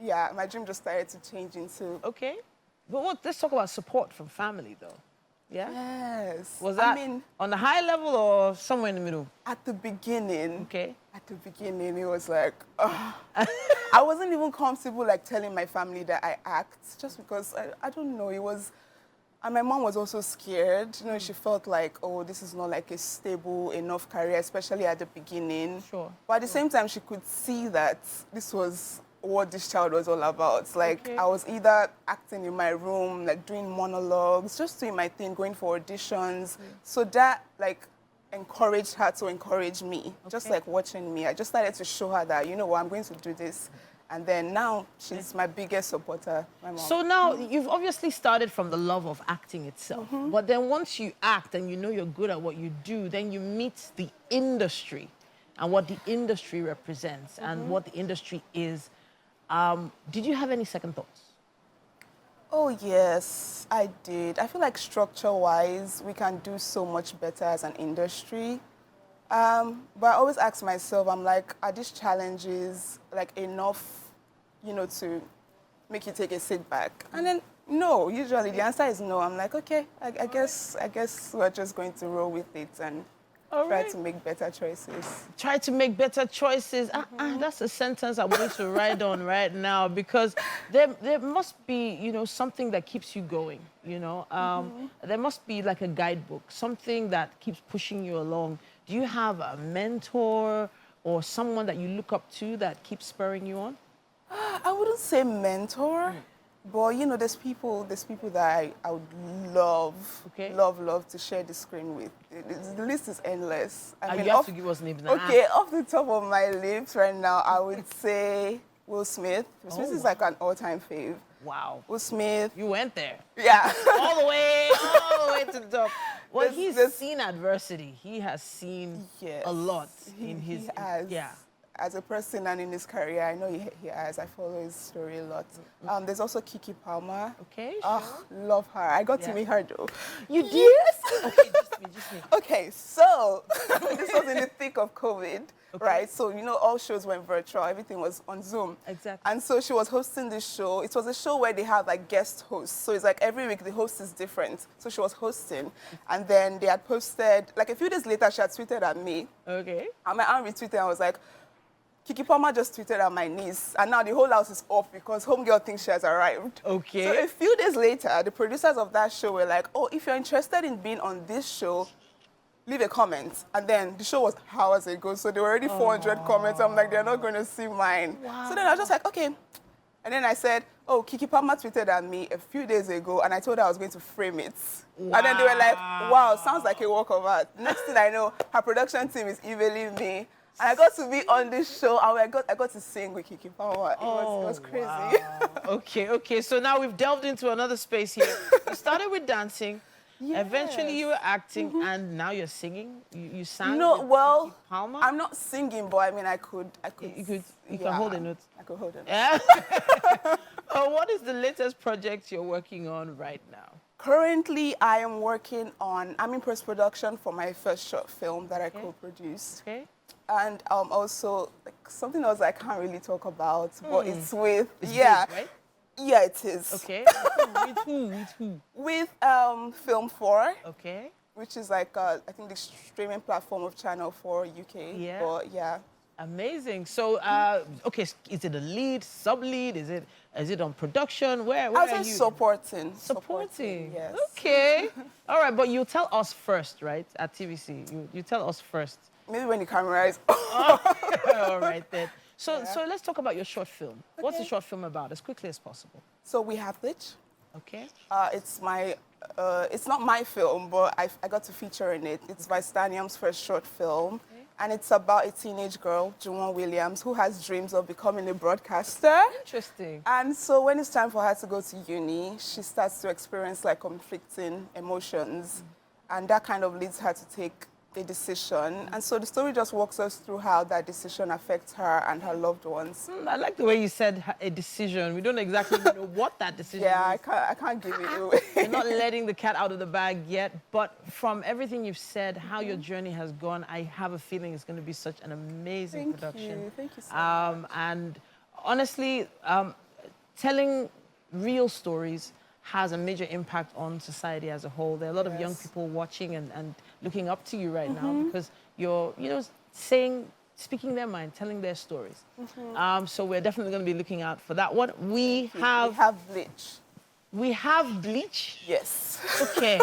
Yeah, my dream just started to change into... Okay. But let's talk about support from family, though. Yeah? Yes. Was that on the high level or somewhere in the middle? At the beginning. Okay. At the beginning, it was like, I wasn't even comfortable like telling my family that I act, just because, I don't know, it was... And my mom was also scared. You know, she felt like, oh, this is not like a stable enough career, especially at the beginning. Sure. But at the same time, she could see that this was what this child was all about. Like, I was either acting in my room, like doing monologues, just doing my thing, going for auditions. So that, like, encouraged her to encourage me, just like watching me. I just started to show her that, you know what, I'm going to do this. And then now she's my biggest supporter, my mom. So now you've obviously started from the love of acting itself. But then once you act and you know you're good at what you do, then you meet the industry and what the industry represents and what the industry is. Did you have any second thoughts? Oh, yes, I did. I feel like structure-wise, we can do so much better as an industry. But I always ask myself, I'm like, are these challenges like enough, you know, to make you take a sit back? And then, no, usually the answer is no. I'm like, okay, I guess we're just going to roll with it and try to make better choices. Try to make better choices. That's a sentence I want to write on right now, because there must be, you know, something that keeps you going, you know. There must be like a guidebook, something that keeps pushing you along. Do you have a mentor or someone that you look up to that keeps spurring you on? I wouldn't say mentor, but you know, there's people that I would love to share the screen with. The list is endless. I mean, you have to give us names now. Okay, off the top of my lips right now, I would say Will Smith. Will Smith is like an all-time fave. Wow. Will Smith. You went there. Yeah. all the way to the top. Well, he's seen adversity. He has seen a lot in his... He has. Yeah. As a person and in his career, I know he has. I follow his story a lot. There's also Keke Palmer. Okay, Oh, love her. I got to meet her, though. You did? Yes. Okay, just me. Okay, so this was in the thick of COVID, right? So, you know, all shows went virtual. Everything was on Zoom. Exactly. And so she was hosting this show. It was a show where they have, like, guest hosts. So it's like every week the host is different. So she was hosting. And then they had posted, like, a few days later, she had tweeted at me. Okay. And my aunt retweeted and was like, Keke Palmer just tweeted at my niece, and now the whole house is off because homegirl thinks she has arrived. Okay. So a few days later, the producers of that show were like, oh, if you're interested in being on this show, leave a comment. And then the show was hours ago, so there were already 400 comments. I'm like, they're not going to see mine. Wow. So then I was just like, okay. And then I said, oh, Keke Palmer tweeted at me a few days ago, and I told her I was going to frame it. Wow. And then they were like, wow, sounds like a work of art. Next thing I know, her production team is emailing me. And I got to be on this show, and I got to sing with Keke Palmer. It was crazy. Wow. Okay. So now we've delved into another space here. You started with dancing. Yes. Eventually you were acting, and now you're singing. You sang. No, with well, Keke Palmer? I'm not singing, but I mean, I could. You can hold a note. I could hold a note. Yeah. What is the latest project you're working on right now? Currently, I'm in post-production for my first short film that I co-produced. Okay. And also, like, something else I can't really talk about, but it's with, big, right? Yeah, it is. Okay. With who? With Film 4. Okay. Which is like, I think the streaming platform of Channel 4 UK. Yeah. But yeah. Amazing. So, okay, is it a lead, sub-lead? Is it Is it on production? Where I are was you? supporting. Supporting. Yes. Okay. All right, but you tell us first, right? At TVC, you tell us first. Maybe when the camera is All right then. So let's talk about your short film. What's the short film about, as quickly as possible? So we have Bleach. Okay. It's not my film, but I got to feature in it. It's Vistanium's first short film. And it's about a teenage girl, Juwon Williams, who has dreams of becoming a broadcaster. Interesting. And so when it's time for her to go to uni, she starts to experience like conflicting emotions. And that kind of leads her to take a decision. And so the story just walks us through how that decision affects her and her loved ones. I like the way you said a decision. We don't exactly know what that decision is. I can't give it away. You're not letting the cat out of the bag yet, but from everything you've said, how your journey has gone, I have a feeling it's going to be such an amazing production. Thank you so much. And honestly, telling real stories has a major impact on society as a whole. There are a lot of young people watching and looking up to you right now because you're, speaking their mind, telling their stories. So we're definitely going to be looking out for that one. We have Bleach. We have Bleach? Yes. Okay.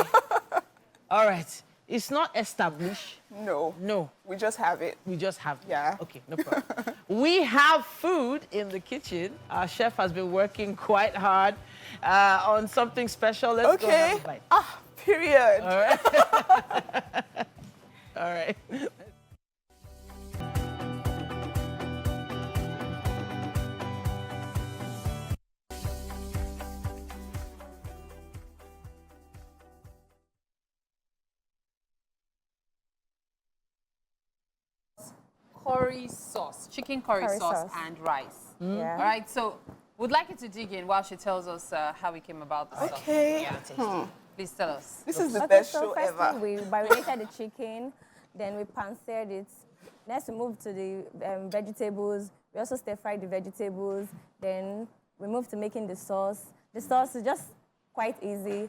All right. It's not established. No. No. We just have it. We just have it. Yeah. Okay, no problem. We have food in the kitchen. Our chef has been working quite hard on something special. Let's go have a bite. Period. All right. All right. Curry sauce, chicken curry sauce and rice. Yeah. All right, so we'd like you to dig in while she tells us how we came about the sauce. Okay. Yeah. Please tell us. This is the best show first ever. We marinated the chicken, then we pan-seared it. Next, we moved to the vegetables. We also stir-fried the vegetables. Then we moved to making the sauce. The sauce is just quite easy.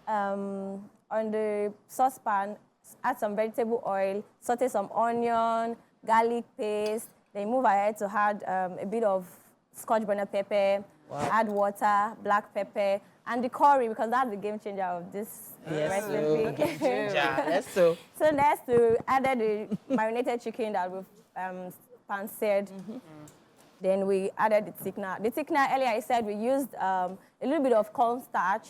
On the saucepan, add some vegetable oil, saute some onion, garlic paste. Then move ahead to add a bit of Scotch bonnet pepper, add water, black pepper, and the curry, because that's the game changer of this recipe. So next, we added the marinated chicken that we've pan-seared. Then we added the thickener. The thickener, earlier I said we used a little bit of cornstarch,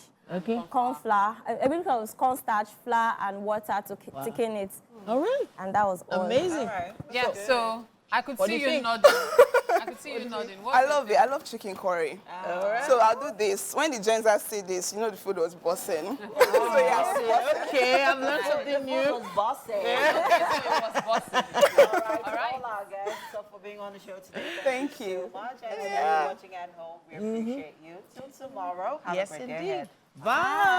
corn flour, a bit of cornstarch, flour, and water to thicken it. All right. And that was all. Amazing. Right. Yeah, so I could see you nodding. I could see you nodding. I love it. I love chicken curry. So I'll do this. When the Gen Z see this, the food was bossing. Okay, I've learned something new. It was bossing. It was bossing. All right. All our guests, so for being on the show today. Thank you. So much. And everybody watching at home, we appreciate you. Till tomorrow. Have a great day ahead. Bye.